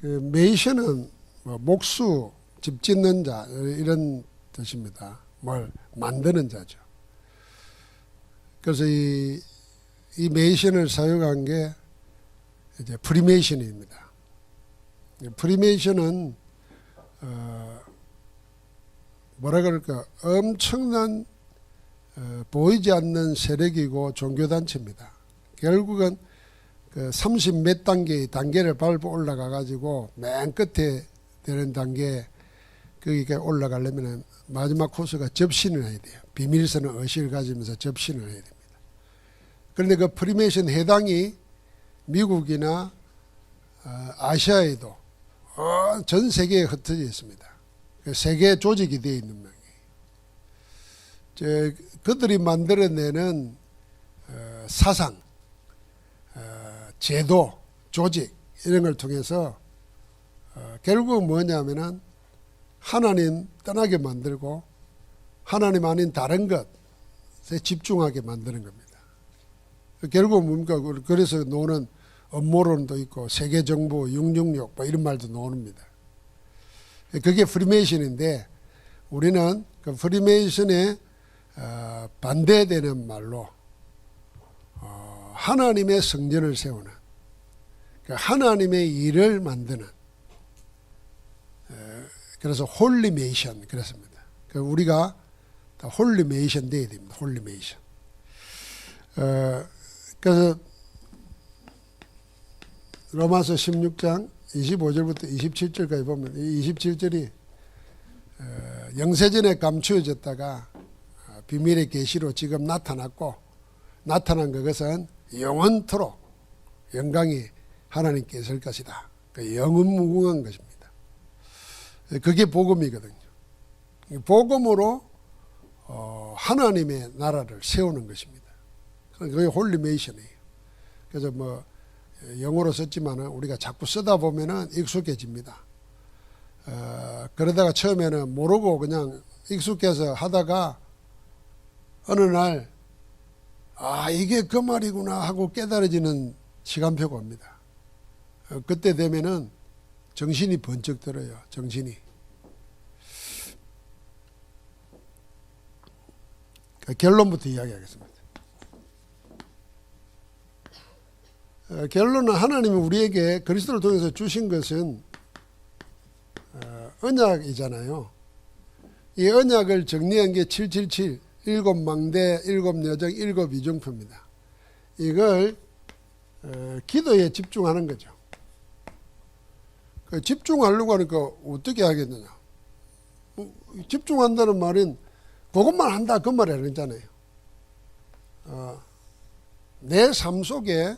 그 메이션은 뭐 목수, 집 짓는 자 이런 뜻입니다. 뭘 만드는 자죠. 그래서 이 메이션을 사용한 게 이제 프리메이션입니다. 프리메이션은 뭐라 그럴까, 엄청난 보이지 않는 세력이고 종교단체입니다. 결국은 그 30 몇 단계를 밟아 올라가 가지고 맨 끝에 되는 단계, 거기에 올라가려면 마지막 코스가 접신을 해야 돼요. 비밀스러운 의식을 가지면서 접신을 해야 됩니다. 그런데 그 프리메이션 해당이 미국이나 아시아에도 전 세계에 흩어져 있습니다. 세계 조직이 되어 있는 명이. 그들이 만들어내는 사상, 제도, 조직 이런 걸 통해서 결국 뭐냐면은 하나님 떠나게 만들고 하나님 아닌 다른 것에 집중하게 만드는 겁니다. 결국 뭡니까? 그래서 노는 음모론도 있고 세계정부 666 뭐 이런 말도 나옵니다. 그게 프리메이션인데 우리는 그 프리메이션에 반대되는 말로 하나님의 성전을 세우는, 하나님의 일을 만드는, 그래서 홀리메이션 그렇습니다. 우리가 다 홀리메이션 돼야 됩니다. 홀리메이션. 그래서 로마서 16장 25절부터 27절까지 보면 이 27절이 영세전에 감추어졌다가 비밀의 계시로 지금 나타났고, 나타난 그것은 영원토록 영광이 하나님께 있을 것이다. 영원무궁한 것입니다. 그게 복음이거든요. 복음으로 하나님의 나라를 세우는 것입니다. 그게 홀리메이션이에요. 그래서 뭐 영어로 썼지만은 우리가 자꾸 쓰다 보면은 익숙해집니다. 그러다가 처음에는 모르고 그냥 익숙해서 하다가 어느 날 이게 그 말이구나 하고 깨달아지는 시간표가 옵니다. 그때 되면은 정신이 번쩍 들어요. 정신이. 결론부터 이야기하겠습니다. 결론은 하나님이 우리에게 그리스도를 통해서 주신 것은 언약이잖아요. 이 언약을 정리한 게 777, 7망대, 7여정, 7이중표입니다. 이걸 기도에 집중하는 거죠. 집중하려고 하니까 어떻게 하겠느냐. 집중한다는 말은 그것만 한다 그 말이 아니잖아요. 내 삶 속에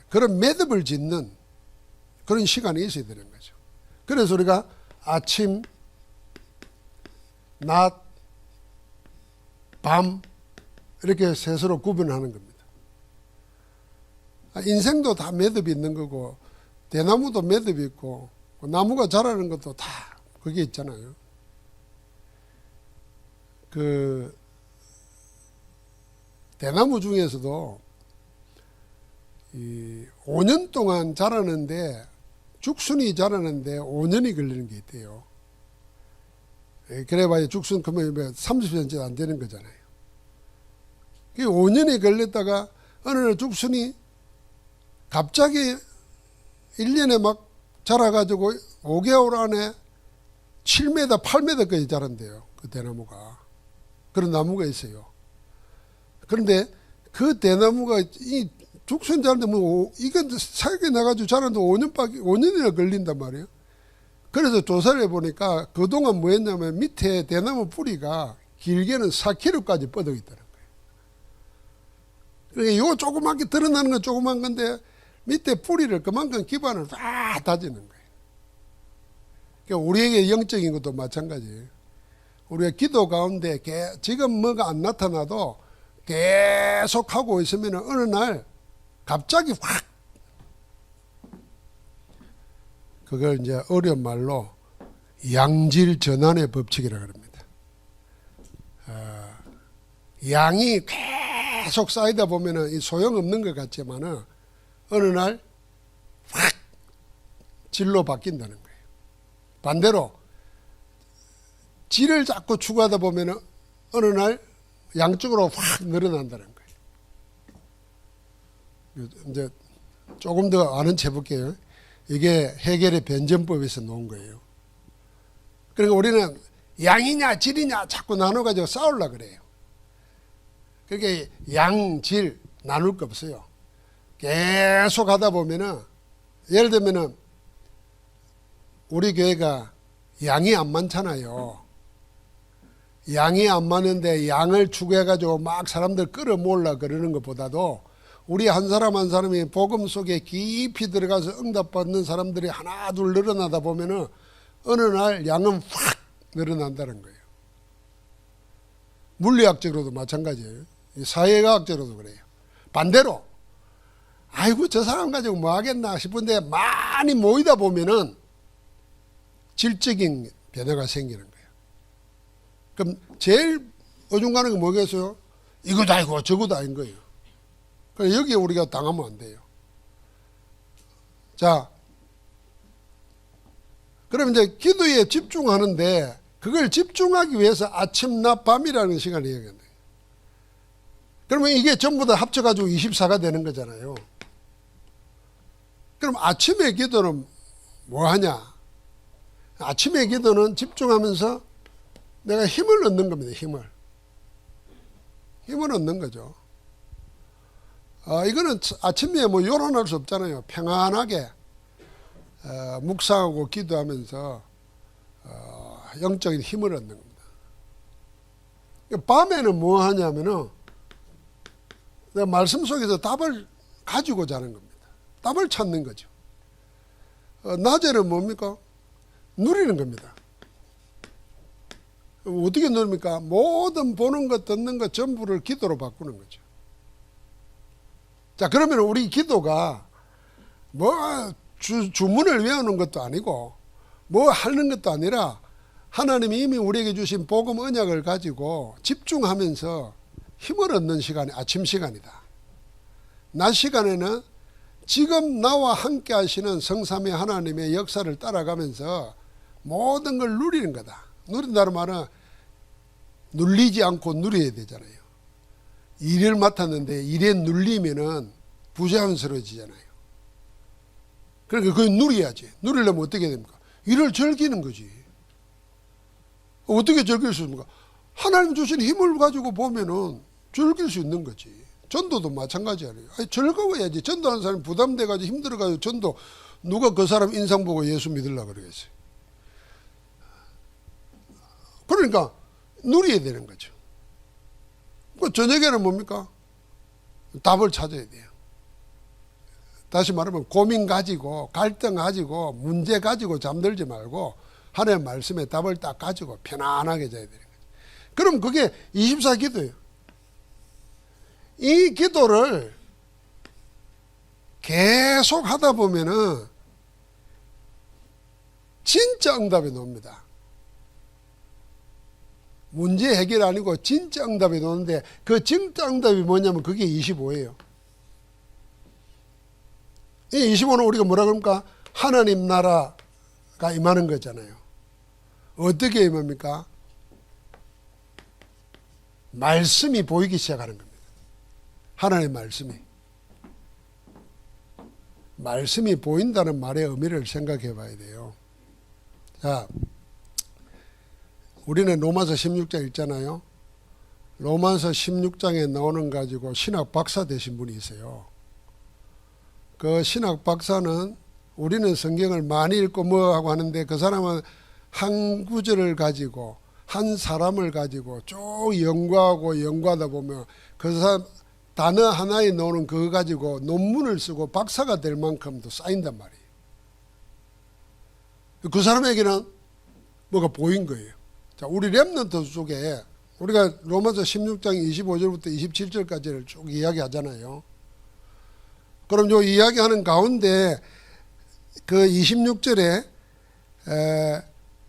그런 매듭을 짓는 그런 시간이 있어야 되는 거죠. 그래서 우리가 아침, 낮, 밤 이렇게 셋으로 구분하는 겁니다. 인생도 다 매듭이 있는 거고 대나무도 매듭이 있고 나무가 자라는 것도 다 그게 있잖아요. 그 대나무 중에서도 5년 동안 자라는데 죽순이 자라는데 5년이 걸리는 게 있대요. 그래봐야 죽순 그러면 30cm 안 되는 거잖아요. 5년이 걸렸다가 어느 날 죽순이 갑자기 1년에 막 자라가지고 5개월 안에 7m, 8m까지 자란대요. 그 대나무가. 그런 나무가 있어요. 그런데 그 대나무가 이 죽순 자라는데 뭐 이건 사육에 나가지고 자라는데 5년이나 걸린단 말이에요. 그래서 조사를 해보니까 그동안 뭐 했냐면 밑에 대나무 뿌리가 길게는 4km까지 뻗어 있다는 거예요. 그러니까 이거 조그맣게 드러나는 건 조그만 건데 밑에 뿌리를 그만큼 기반을 다 다지는 거예요. 그러니까 우리에게 영적인 것도 마찬가지예요. 우리가 기도 가운데 지금 뭐가 안 나타나도 계속 하고 있으면 어느 날 갑자기 확, 그걸 이제 어려운 말로 양질 전환의 법칙이라고 합니다. 양이 계속 쌓이다 보면은 소용없는 것 같지만은 어느 날 확 질로 바뀐다는 거예요. 반대로 질을 자꾸 추구하다 보면 어느 날 양쪽으로 확 늘어난다는 거예요. 이제 조금 더 아는 체 볼게요. 이게 해결의 변전법에서 놓은 거예요. 그러니까 우리는 양이냐 질이냐 자꾸 나눠가지고 싸우려고 그래요. 그렇게 양, 질 나눌 거 없어요. 계속 하다 보면은 예를 들면은 우리 교회가 양이 안 많잖아요. 양이 안 많은데 양을 추구해가지고 막 사람들 끌어모으려 그러는 것보다도 우리 한 사람 한 사람이 복음 속에 깊이 들어가서 응답받는 사람들이 하나 둘 늘어나다 보면은 어느 날 양은 확 늘어난다는 거예요. 물리학적으로도 마찬가지예요. 사회과학적으로도 그래요. 반대로 아이고 저 사람 가지고 뭐 하겠나 싶은데 많이 모이다 보면은 질적인 변화가 생기는 거예요. 그럼 제일 어중간한 게 뭐겠어요? 이거도 아니고 저거도 아닌 거예요. 그래서 여기에 우리가 당하면 안 돼요. 자, 그럼 이제 기도에 집중하는데 그걸 집중하기 위해서 아침, 낮, 밤이라는 시간을 얘기한다. 그러면 이게 전부 다 합쳐가지고 24가 되는 거잖아요. 그럼 아침에 기도는 뭐 하냐? 아침에 기도는 집중하면서 내가 힘을 얻는 겁니다. 힘을 얻는 거죠. 이거는 아침에 뭐 요란할 수 없잖아요. 평안하게 묵상하고 기도하면서 영적인 힘을 얻는 겁니다. 밤에는 뭐 하냐면은 내가 말씀 속에서 답을 가지고 자는 겁니다. 답을 찾는 거죠. 낮에는 뭡니까? 누리는 겁니다. 어떻게 누립니까? 모든 보는 것, 듣는 것 전부를 기도로 바꾸는 거죠. 자, 그러면 우리 기도가 뭐 주문을 외우는 것도 아니고 뭐 하는 것도 아니라 하나님이 이미 우리에게 주신 복음 언약을 가지고 집중하면서 힘을 얻는 시간이 아침 시간이다. 낮 시간에는 지금 나와 함께 하시는 성삼위 하나님의 역사를 따라가면서 모든 걸 누리는 거다. 누린다는 말은 눌리지 않고 누려야 되잖아요. 일을 맡았는데 일에 눌리면은 부자연스러워지잖아요. 그러니까 그걸 누려야지. 누리려면 어떻게 됩니까? 일을 즐기는 거지. 어떻게 즐길 수 있습니까? 하나님 주신 힘을 가지고 보면은 즐길 수 있는 거지. 전도도 마찬가지 아니에요. 즐거워야지. 전도하는 사람이 부담돼가지고 힘들어가지고 전도 누가 그 사람 인상 보고 예수 믿으려고 그러겠어요. 그러니까 누려야 되는 거죠. 그 저녁에는 뭡니까? 답을 찾아야 돼요. 다시 말하면 고민 가지고 갈등 가지고 문제 가지고 잠들지 말고 하나님의 말씀에 답을 딱 가지고 편안하게 자야 되는 거죠. 그럼 그게 24기도예요. 이 기도를 계속 하다 보면은 진짜 응답이 나옵니다. 문제 해결 아니고 진짜 응답이 나오는데 그 진짜 응답이 뭐냐면 그게 25예요. 이 25는 우리가 뭐라 그럽니까? 하나님 나라가 임하는 거잖아요. 어떻게 임합니까? 말씀이 보이기 시작하는 겁니다. 하나님의 말씀이 보인다는 말의 의미를 생각해 봐야 돼요. 자, 우리는 로마서 16장 읽잖아요. 로마서 16장에 나오는 가지고 신학 박사 되신 분이 있어요. 그 신학 박사는 우리는 성경을 많이 읽고 뭐 하고 하는데 그 사람은 한 구절을 가지고 한 사람을 가지고 쭉 연구하다 보면 그 사람 단어 하나에 나오는 그거 가지고 논문을 쓰고 박사가 될 만큼도 쌓인단 말이에요. 그 사람에게는 뭐가 보인 거예요. 자, 우리 렘넌트 속에 우리가 로마서 16장 25절부터 27절까지를 쭉 이야기하잖아요. 그럼 요 이야기하는 가운데 그 26절에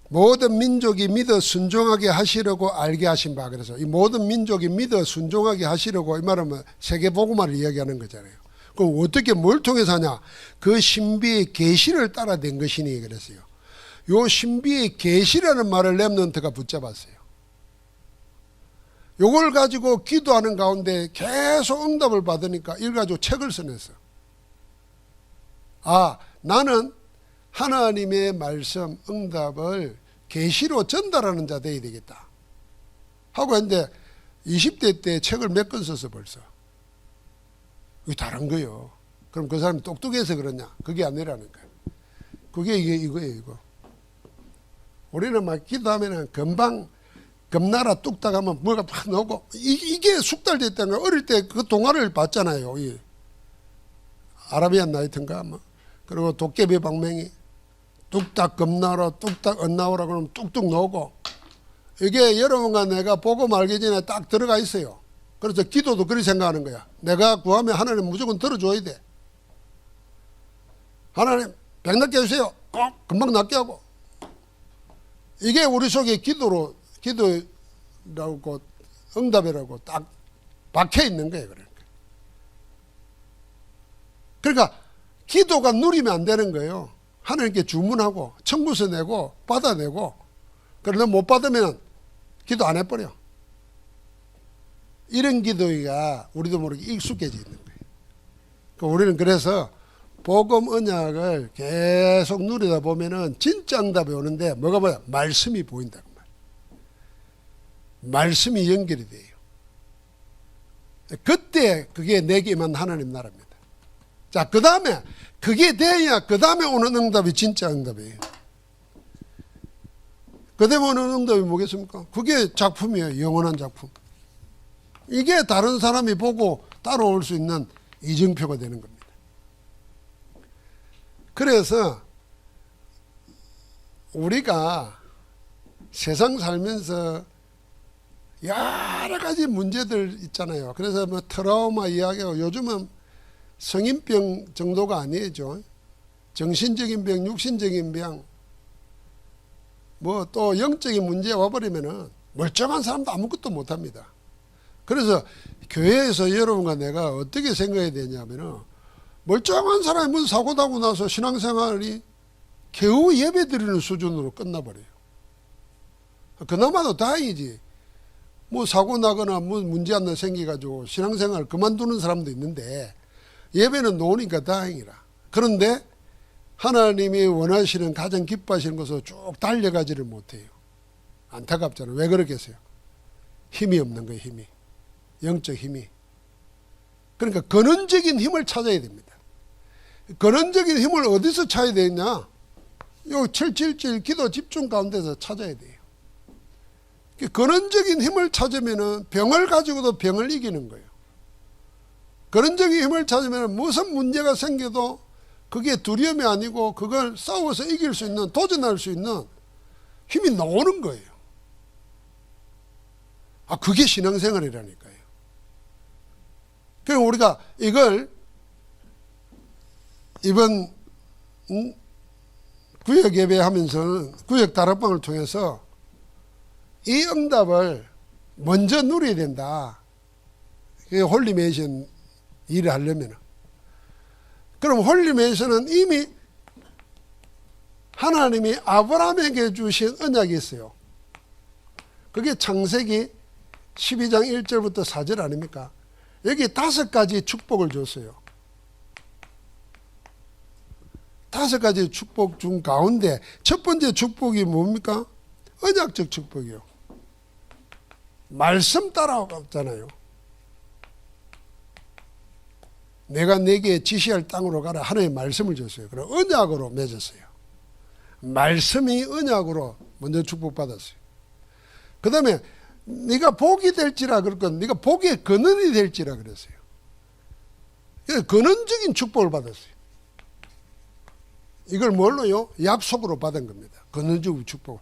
모든 민족이 믿어 순종하게 하시려고 알게 하신 바, 그래서 이 모든 민족이 믿어 순종하게 하시려고 이 말하면 세계복음화를 이야기하는 거잖아요. 그럼 어떻게 뭘 통해서 하냐? 그 신비의 계시를 따라 된 것이니 그랬어요. 요 신비의 계시라는 말을 렘넌트가 붙잡았어요. 요걸 가지고 기도하는 가운데 계속 응답을 받으니까 이걸 가지고 책을 써냈어. 아, 나는 하나님의 말씀 응답을 계시로 전달하는 자 되어야 되겠다 하고 했는데 20대 때 책을 몇 권 썼어 벌써. 그게 다른 거예요. 그럼 그 사람이 똑똑해서 그러냐? 그게 아니라는 거예요. 그게 이거예요, 이거. 우리는 막 기도하면은 금방 금나라 뚝딱 하면 뭐가 팍 나오고 이게 숙달됐다는 거예요. 어릴 때 그 동화를 봤잖아요. 이 아라비안 나이트인가 뭐. 그리고 도깨비 방맹이 뚝딱 금나라 뚝딱 엇나오라 그러면 뚝뚝 나오고 이게 여러분과 내가 보고 말기 전에 딱 들어가 있어요. 그래서 기도도 그렇게 생각하는 거야. 내가 구하면 하나님 무조건 들어줘야 돼. 하나님 병 낫게 해주세요. 금방 낫게 하고. 이게 우리 속에 기도라고 응답이라고 딱 박혀 있는 거예요. 그러니까 기도가 누리면 안 되는 거예요. 하나님께 주문하고 청구서 내고 받아내고 그러나 못 받으면 기도 안 해버려. 이런 기도가 우리도 모르게 익숙해져 있는 거예요. 그러니까 우리는 그래서 복음 언약을 계속 누리다 보면은 진짜 응답이 오는데 뭐가 말씀이 보인다고 말이에요. 말씀이 연결이 돼요. 그때 그게 내게 임한 하나님 나라입니다. 자, 그 다음에 그게 돼야 그 다음에 오는 응답이 진짜 응답이에요. 그 다음에 오는 응답이 뭐겠습니까? 그게 작품이에요. 영원한 작품. 이게 다른 사람이 보고 따라올 수 있는 이정표가 되는 겁니다. 그래서 우리가 세상 살면서 여러 가지 문제들 있잖아요. 그래서 뭐 트라우마 이야기하고 요즘은 성인병 정도가 아니죠. 정신적인 병, 육신적인 병, 뭐 또 영적인 문제 와버리면은 멀쩡한 사람도 아무것도 못합니다. 그래서 교회에서 여러분과 내가 어떻게 생각해야 되냐면은 멀쩡한 사람이 무슨 사고 나고 나서 신앙생활이 겨우 예배 드리는 수준으로 끝나버려요. 그나마도 다행이지. 뭐 사고 나거나 뭐 문제 하나 생겨가지고 신앙생활 그만두는 사람도 있는데 예배는 놓으니까 다행이라. 그런데 하나님이 원하시는 가장 기뻐하시는 것으로 쭉 달려가지를 못해요. 안타깝잖아요. 왜 그러겠어요? 힘이 없는 거예요. 힘이. 영적 힘이. 그러니까 근원적인 힘을 찾아야 됩니다. 근원적인 힘을 어디서 찾아야 되냐? 요 777 기도 집중 가운데서 찾아야 돼요. 근원적인 힘을 찾으면은 병을 가지고도 병을 이기는 거예요. 근원적인 힘을 찾으면 무슨 문제가 생겨도 그게 두려움이 아니고 그걸 싸워서 이길 수 있는, 도전할 수 있는 힘이 나오는 거예요. 아, 그게 신앙생활이라니까요. 그래서 우리가 이걸 이번 구역 예배하면서는 구역 다락방을 통해서 이 응답을 먼저 누려야 된다. 그게 홀리메이션 일을 하려면. 그럼 홀리메이션은 이미 하나님이 아브라함에게 주신 언약이 있어요. 그게 창세기 12장 1절부터 4절 아닙니까? 여기 5가지 축복을 줬어요. 5가지 축복 중 가운데 첫 번째 축복이 뭡니까? 언약적 축복이요. 말씀 따라왔잖아요. 내가 네게 지시할 땅으로 가라. 하나님의 말씀을 줬어요. 그럼 언약으로 맺었어요. 말씀이 언약으로 먼저 축복받았어요. 그 다음에 네가 복이 될지라 그럴 건 네가 복의 근원이 될지라 그랬어요. 그래서 근원적인 축복을 받았어요. 이걸 뭘로요? 약속으로 받은 겁니다. 근원적 축복을.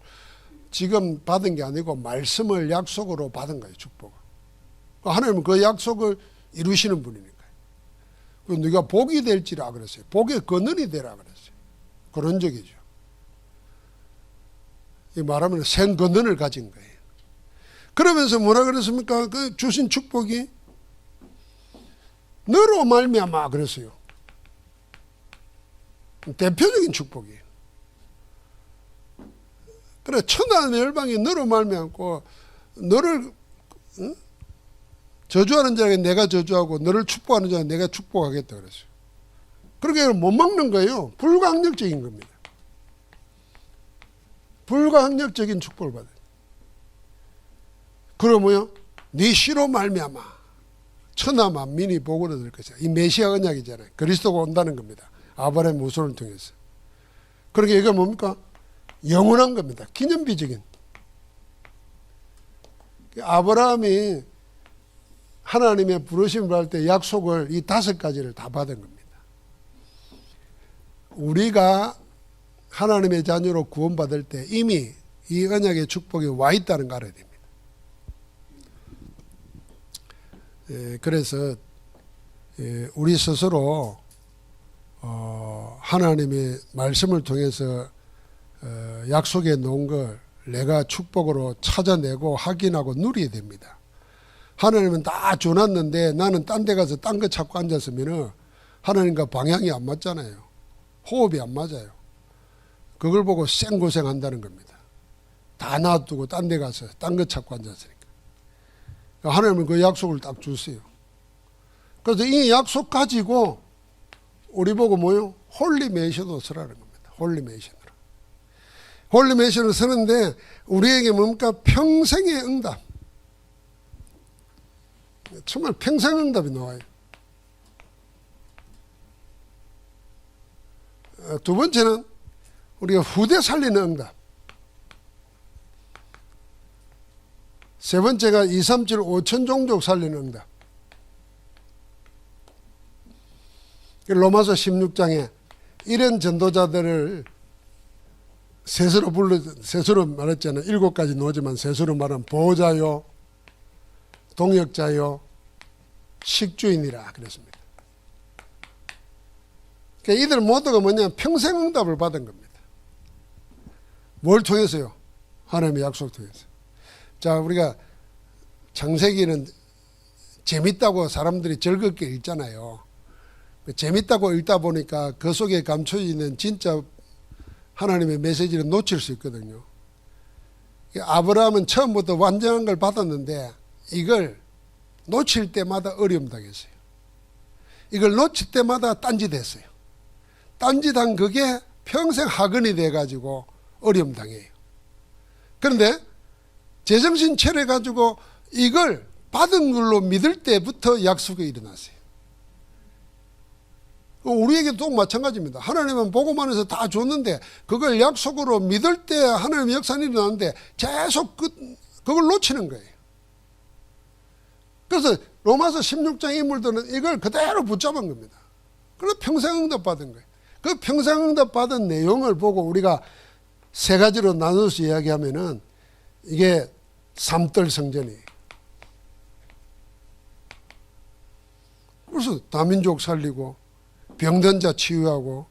지금 받은 게 아니고 말씀을 약속으로 받은 거예요. 축복을. 하나님은 그 약속을 이루시는 분이니까요. 네가 복이 될지라 그랬어요. 복의 근원이 되라 그랬어요. 근원적이죠. 이 말하면 생 근원을 가진 거예요. 그러면서 뭐라 그랬습니까? 그 주신 축복이 너로 말미암아 그랬어요. 대표적인 축복이에요. 그래 천하 열방이 너로 말미암고 너를 저주하는 자에게 내가 저주하고 너를 축복하는 자에게 내가 축복하겠다 그랬어요. 그렇게 못 막는 거예요. 불가항력적인 겁니다. 불가항력적인 축복을 받아요. 그러면요 네 씨로 말미암아 천하 만민이 복을 얻을 것이야. 이 메시아 언약이잖아요. 그리스도가 온다는 겁니다. 아브라함의 후손을 통해서. 그러니까 이게 뭡니까? 영원한 겁니다. 기념비적인. 아브라함이 하나님의 부르심을 받을 때 약속을 이 5가지를 다 받은 겁니다. 우리가 하나님의 자녀로 구원받을 때 이미 이 언약의 축복이 와 있다는 걸 알아야 됩니다. 그래서 우리 스스로 하나님의 말씀을 통해서 약속해 놓은 걸 내가 축복으로 찾아내고 확인하고 누려야 됩니다. 하나님은 다 줘놨는데 나는 딴 데 가서 딴 거 찾고 앉았으면 하나님과 방향이 안 맞잖아요. 호흡이 안 맞아요. 그걸 보고 생고생한다는 겁니다. 다 놔두고 딴 데 가서 딴 거 찾고 앉았으니까. 하나님은 그 약속을 딱 주세요. 그래서 이 약속 가지고 우리 보고 뭐요? 홀리메이션으로 서라는 겁니다. 홀리메이션으로. 홀리메이션을 쓰는데 우리에게 뭡니까? 평생의 응답. 정말 평생 응답이 나와요. 두 번째는 우리가 후대 살리는 응답. 세 번째가 2, 3, 7, 5천 종족 살리는 응답. 로마서 16장에 이런 전도자들을 셋으로 말했잖아요. 7가지 노지만 셋으로 말하면 보호자요, 동역자요, 식주인이라 그랬습니다. 그러니까 이들 모두가 뭐냐면 평생 응답을 받은 겁니다. 뭘 통해서요? 하나님의 약속 통해서. 자, 우리가 창세기는 재밌다고 사람들이 즐겁게 읽잖아요. 재밌다고 읽다 보니까 그 속에 감춰져 있는 진짜 하나님의 메시지를 놓칠 수 있거든요. 아브라함은 처음부터 완전한 걸 받았는데 이걸 놓칠 때마다 어려움 당했어요. 이걸 놓칠 때마다 딴짓했어요. 딴짓한 그게 평생 학원이 돼가지고 어려움 당해요. 그런데 제정신 차려가지고 이걸 받은 걸로 믿을 때부터 약속이 일어났어요. 우리에게도 또 마찬가지입니다. 하나님은 복음 안에서 다 줬는데 그걸 약속으로 믿을 때 하나님의 역사는 일어나는데 계속 그걸 놓치는 거예요. 그래서 로마서 16장 인물들은 이걸 그대로 붙잡은 겁니다. 그래서 평생 응답 받은 거예요. 그 평생 응답 받은 내용을 보고 우리가 3가지로 나눠서 이야기하면은 이게 삼들 성전이에요. 그래서 다민족 살리고 병든 자 치유하고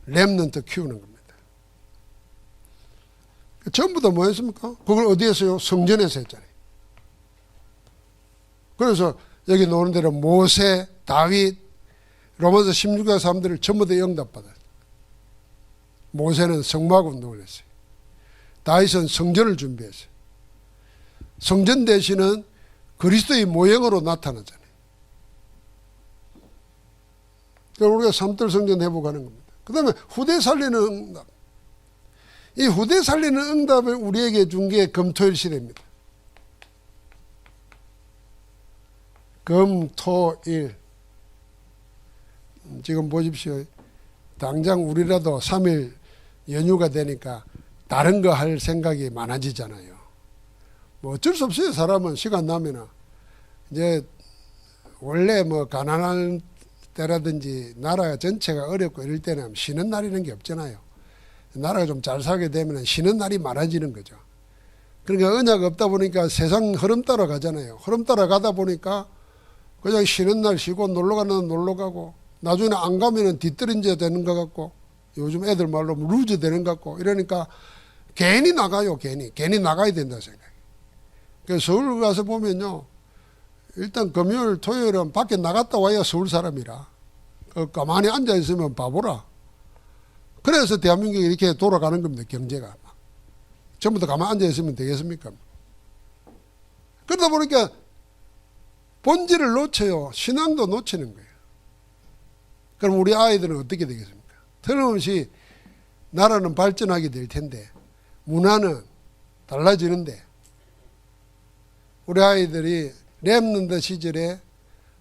렘넌트 키우는 겁니다. 전부 다 뭐 했습니까? 그걸 어디에서요? 성전에서 했잖아요. 그래서 여기 나오는 대로 모세, 다윗, 로마서 16장 사람들을 전부 다 응답받아요. 모세는 성막 운동을 했어요. 다윗은 성전을 준비했어요. 성전 대신은 그리스도의 모형으로 나타나잖아요. 그럼 우리가 삼들 성전 회복하는 겁니다. 그 다음에 후대 살리는 응답. 이 후대 살리는 응답을 우리에게 준 게 금토일 시대입니다. 금토일. 지금 보십시오. 당장 우리라도 3일 연휴가 되니까 다른 거 할 생각이 많아지잖아요. 뭐 어쩔 수 없어요. 사람은 시간 나면은. 이제 원래 뭐 가난한 때라든지 나라 전체가 어렵고 이럴 때는 쉬는 날이라는 게 없잖아요. 나라가 좀 잘 살게 되면 쉬는 날이 많아지는 거죠. 그러니까 언약 없다 보니까 세상 흐름 따라 가잖아요. 흐름 따라 가다 보니까 그냥 쉬는 날 쉬고 놀러 가는 날 놀러 가고 나중에 안 가면은 뒤떨어져 되는 것 같고 요즘 애들 말로 루즈 되는 것 같고 이러니까 괜히 나가요. 괜히 나가야 된다 생각해요. 그래서 서울 가서 보면요. 일단 금요일, 토요일은 밖에 나갔다 와야 서울 사람이라. 가만히 앉아있으면 바보라. 그래서 대한민국이 이렇게 돌아가는 겁니다. 경제가. 전부 다 가만히 앉아있으면 되겠습니까? 그러다 보니까 본질을 놓쳐요. 신앙도 놓치는 거예요. 그럼 우리 아이들은 어떻게 되겠습니까? 틀림없이 나라는 발전하게 될 텐데 문화는 달라지는데 우리 아이들이 렘넌트 시절에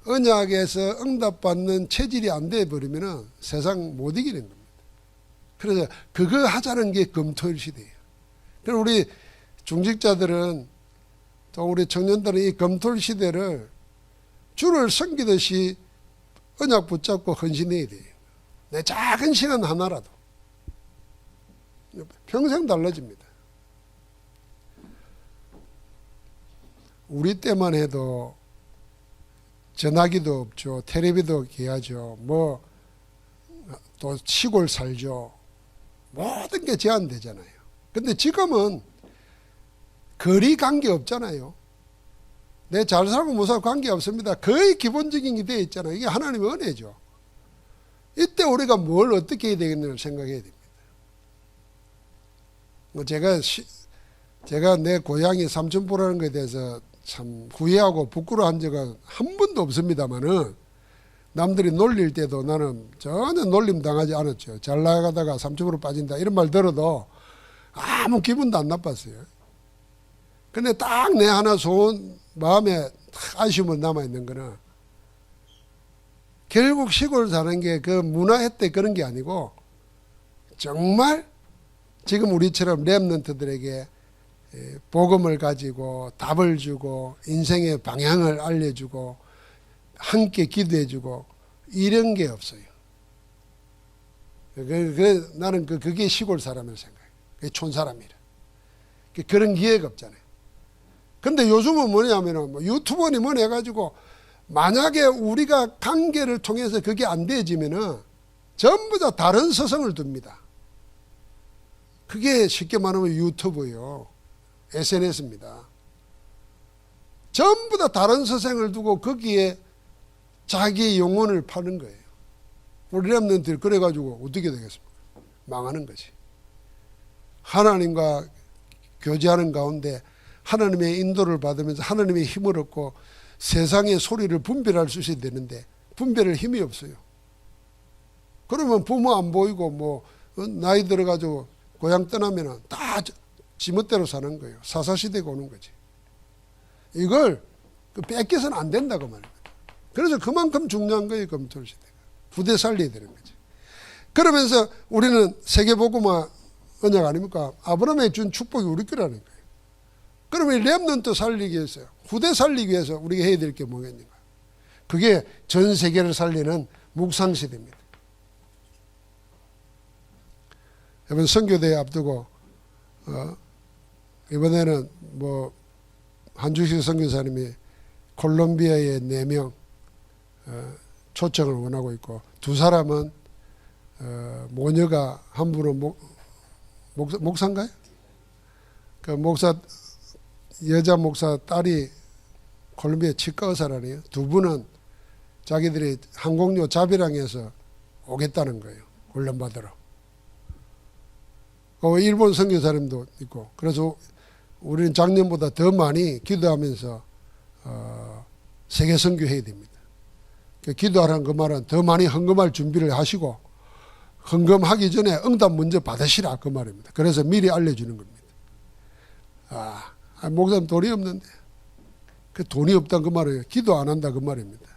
언약에서 응답받는 체질이 안 돼버리면 세상 못 이기는 겁니다. 그래서 그거 하자는 게 금토일 시대예요. 그럼 우리 중직자들은 또 우리 청년들은 이 금토일 시대를 주를 섬기듯이 언약 붙잡고 헌신해야 돼요. 내 작은 시간 하나라도 평생 달라집니다. 우리 때만 해도 전화기도 없죠. 텔레비도 귀하죠. 뭐 또 시골 살죠. 모든 게 제한되잖아요. 근데 지금은 거리 관계 없잖아요. 내 잘 살고 못 살고 관계 없습니다. 거의 기본적인 게 되어 있잖아요. 이게 하나님의 은혜죠. 이때 우리가 뭘 어떻게 해야 되겠느냐를 생각해야 됩니다. 제가 내 고향이 삼천포라는 것에 대해서 참 후회하고 부끄러워한 적은 한 번도 없습니다만은 남들이 놀릴 때도 나는 전혀 놀림 당하지 않았죠. 잘 나가다가 삼천포로 빠진다 이런 말 들어도 아무 기분도 안 나빴어요. 근데 딱 내 하나 소원 마음에 아쉬움은 남아있는 거는 결국 시골 사는 게 그 문화 혜택 그런 게 아니고 정말 지금 우리처럼 렘넌트들에게 복음을 가지고 답을 주고 인생의 방향을 알려주고 함께 기도해주고 이런 게 없어요. 나는 그게 시골 사람을 생각해요. 그게 촌사람이라. 그런 기회가 없잖아요. 근데 요즘은 뭐냐면은 뭐 유튜버니 뭐니 해가지고 만약에 우리가 관계를 통해서 그게 안 되어지면은 전부 다 다른 서성을 둡니다. 그게 쉽게 말하면 유튜브예요. SNS입니다. 전부 다 다른 서생을 두고 거기에 자기의 영혼을 파는 거예요. 우리 렘넌트들 그래가지고 어떻게 되겠습니까? 망하는 거지. 하나님과 교제하는 가운데 하나님의 인도를 받으면서 하나님의 힘을 얻고 세상의 소리를 분별할 수 있어야 되는데 분별할 힘이 없어요. 그러면 부모 안 보이고 뭐 나이 들어가지고 고향 떠나면은 다 지멋대로 사는 거예요. 사사시대가 오는 거지. 이걸 뺏겨서는 안 된다고 말입니다. 그래서 그만큼 중요한 거예요. 금토시대가. 후대 살려야 되는 거지. 그러면서 우리는 세계복음화 언약 아닙니까? 아브라함이 준 축복이 우리 거라는 거예요. 그러면 렘넌트 살리기 위해서 후대 살리기 위해서 우리가 해야 될 게 뭐겠는가? 그게 전 세계를 살리는 묵상시대입니다. 이번 선교대회 앞두고 이번에는 뭐 한주식 선교사님이 콜롬비아에 4명 초청을 원하고 있고 두 사람은 모녀가 한 분은 목사인가요? 그 목사 여자 목사 딸이 콜롬비아 치과 의사라네요. 두 분은 자기들이 항공료 자비랑에서 오겠다는 거예요. 훈련받으러. 일본 선교사님도 있고 그래서 우리는 작년보다 더 많이 기도하면서 세계 선교해야 됩니다. 기도하라는 그 말은 더 많이 헌금할 준비를 하시고 헌금하기 전에 응답 먼저 받으시라 그 말입니다. 그래서 미리 알려주는 겁니다. 목사님 돈이 없는데 그 돈이 없다는 그 말이에요. 기도 안 한다 그 말입니다.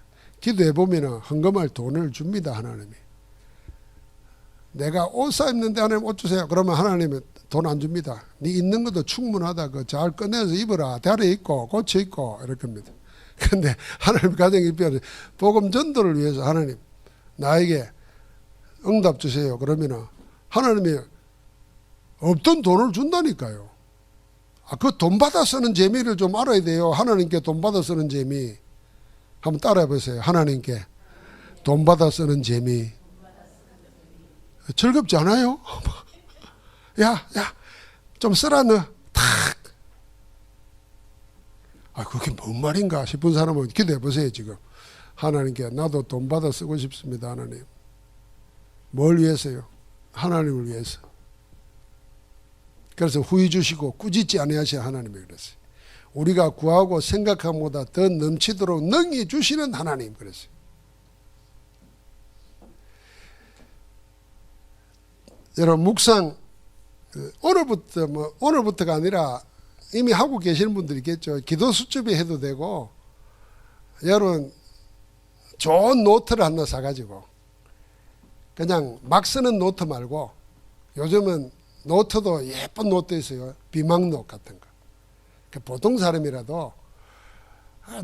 기도해보면 헌금할 돈을 줍니다. 하나님이. 내가 옷 사 입는데 하나님 옷 주세요. 그러면 하나님은 돈 안 줍니다. 네 있는 것도 충분하다. 그 잘 꺼내서 입어라. 다리 입고 고쳐 입고 이렇게 합니다. 근데 하나님 가정 입혀서 복음 전도를 위해서 하나님 나에게 응답 주세요. 그러면 하나님이 없던 돈을 준다니까요. 그 돈 받아 쓰는 재미를 좀 알아야 돼요. 하나님께 돈 받아 쓰는 재미. 한번 따라해 보세요. 하나님께 돈 받아 쓰는 재미. 즐겁지 않아요? 야, 좀 쓰라 너. 탁. 그게 뭔 말인가 싶은 사람은 기도해 보세요. 지금 하나님께 나도 돈 받아 쓰고 싶습니다. 하나님. 뭘 위해서요? 하나님을 위해서. 그래서 후히 주시고 꾸짖지 아니하시는 하나님이 그랬어요. 우리가 구하고 생각한 것보다 더 넘치도록 능히 주시는 하나님 그랬어요. 여러분 묵상 오늘부터가 아니라 이미 하고 계시는 분들이 있겠죠. 기도 수첩에 해도 되고 여러분 좋은 노트를 하나 사가지고 그냥 막 쓰는 노트 말고 요즘은 노트도 예쁜 노트 있어요. 비망록 같은 거. 보통 사람이라도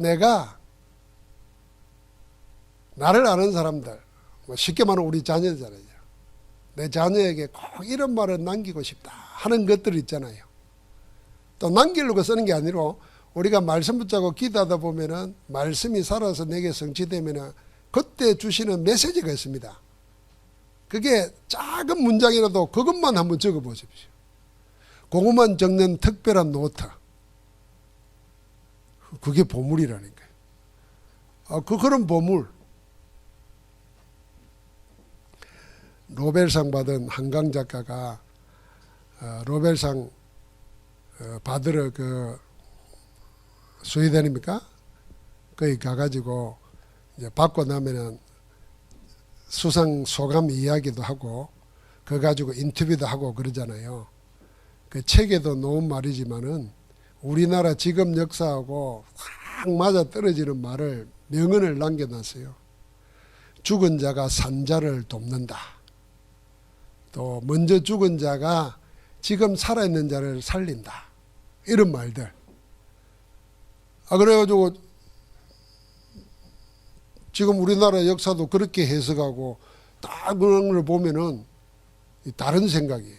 내가 나를 아는 사람들 쉽게 말하면 우리 자녀잖아요. 내 자녀에게 꼭 이런 말을 남기고 싶다 하는 것들 있잖아요. 또 남기려고 쓰는 게 아니고 우리가 말씀 붙잡고 기도하다 보면은 말씀이 살아서 내게 성취되면은 그때 주시는 메시지가 있습니다. 그게 작은 문장이라도 그것만 한번 적어 보십시오. 그것만 적는 특별한 노트. 그게 보물이라니까요. 그런 보물. 노벨상 받은 한강 작가가 노벨상 받으러 스웨덴입니까? 거기 가가지고 이제 받고 나면은 수상 소감 이야기도 하고 그거 가지고 인터뷰도 하고 그러잖아요. 그 책에도 놓은 말이지만은 우리나라 지금 역사하고 확 맞아 떨어지는 말을 명언을 남겨놨어요. 죽은 자가 산 자를 돕는다. 또 먼저 죽은 자가 지금 살아있는 자를 살린다. 이런 말들. 그래가지고 지금 우리나라 역사도 그렇게 해석하고 딱 그런 걸 보면은 다른 생각이에요.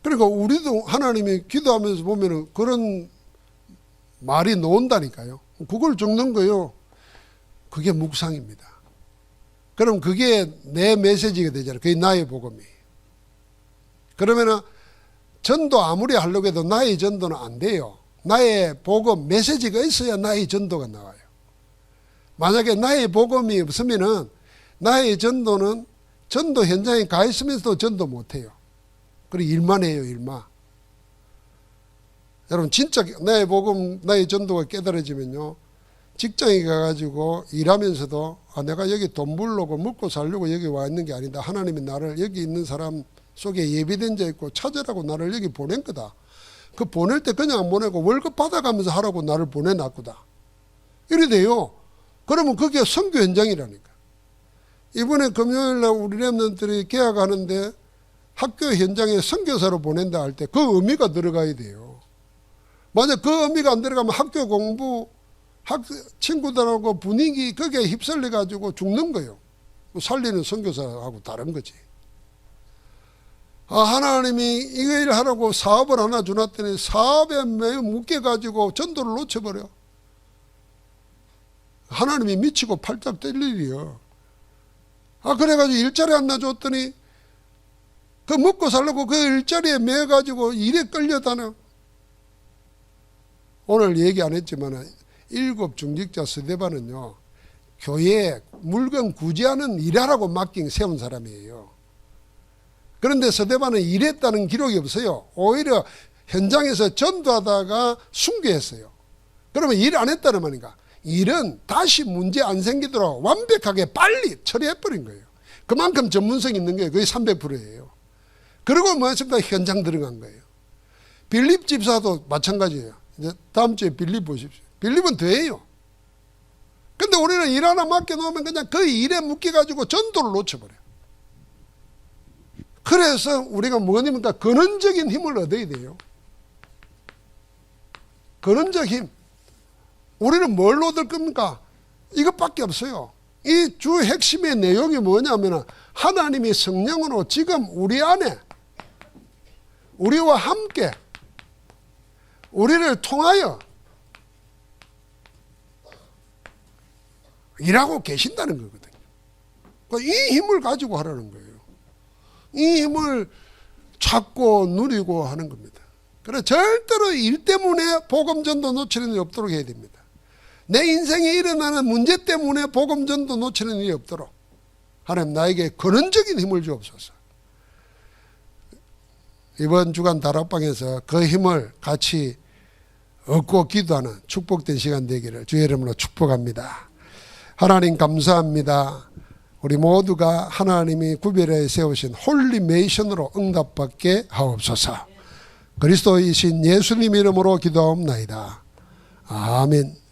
그러니까 우리도 하나님이 기도하면서 보면은 그런 말이 나온다니까요. 그걸 적는 거예요. 그게 묵상입니다. 그럼 그게 내 메시지가 되잖아요. 그게 나의 복음이에요. 그러면은 전도 아무리 하려고 해도 나의 전도는 안 돼요. 나의 복음 메시지가 있어야 나의 전도가 나와요. 만약에 나의 복음이 없으면은 나의 전도는 전도 현장에 가 있으면서도 전도 못해요. 그리고 일만 해요. 일만. 여러분 진짜 나의 복음 나의 전도가 깨달아지면요 직장에 가가지고 일하면서도 내가 여기 돈 벌려고 먹고 살려고 여기 와 있는 게 아니다. 하나님이 나를 여기 있는 사람 속에 예비된 자 있고 찾으라고 나를 여기 보낸 거다. 그 보낼 때 그냥 안 보내고 월급 받아가면서 하라고 나를 보내놨구다. 이래 돼요. 그러면 그게 선교 현장이라니까. 이번에 금요일날 우리 랩런트들이 계약하는데 학교 현장에 선교사로 보낸다 할 때 그 의미가 들어가야 돼요. 만약 그 의미가 안 들어가면 학교 공부 친구들하고 분위기 거기에 휩쓸려 가지고 죽는 거예요. 살리는 선교사하고 다른 거지. 하나님이 이거 일 하라고 사업을 하나 주놨더니 사업에 매우 묶여가지고 전도를 놓쳐버려. 하나님이 미치고 팔짝 뛸 일이요. 그래가지고 일자리 하나 줬더니 그 먹고 살려고 그 일자리에 매가지고 일에 끌려다녀. 오늘 얘기 안 했지만 7 중직자 스데반은요 교회에 물건 구제하는 일하라고 맡긴 세운 사람이에요. 그런데 스데반은 일했다는 기록이 없어요. 오히려 현장에서 전도하다가 순교했어요. 그러면 일 안 했다는 말인가? 일은 다시 문제 안 생기도록 완벽하게 빨리 처리해버린 거예요. 그만큼 전문성이 있는 거예요. 거의 300%예요. 그리고 뭐 했습니까? 현장 들어간 거예요. 빌립 집사도 마찬가지예요. 이제 다음 주에 빌립 보십시오. 빌립은 더해요. 근데 우리는 일 하나 맡겨놓으면 그냥 그 일에 묶여가지고 전도를 놓쳐버려요. 그래서 우리가 뭐냐니까 근원적인 힘을 얻어야 돼요. 근원적 힘. 우리는 뭘 얻을 겁니까? 이것밖에 없어요. 이 주 핵심의 내용이 뭐냐면 하나님이 성령으로 지금 우리 안에 우리와 함께 우리를 통하여 일하고 계신다는 거거든요. 이 힘을 가지고 하라는 거예요. 이 힘을 찾고 누리고 하는 겁니다. 그래 절대로 일 때문에 복음 전도 놓치는 일이 없도록 해야 됩니다. 내 인생에 일어나는 문제 때문에 복음 전도 놓치는 일이 없도록 하나님 나에게 근원적인 힘을 주옵소서. 이번 주간 다락방에서 그 힘을 같이 얻고 기도하는 축복된 시간 되기를 주의 이름으로 축복합니다. 하나님 감사합니다. 우리 모두가 하나님이 구별해 세우신 홀리메이션으로 응답받게 하옵소서. 그리스도이신 예수님 이름으로 기도하옵나이다. 아멘.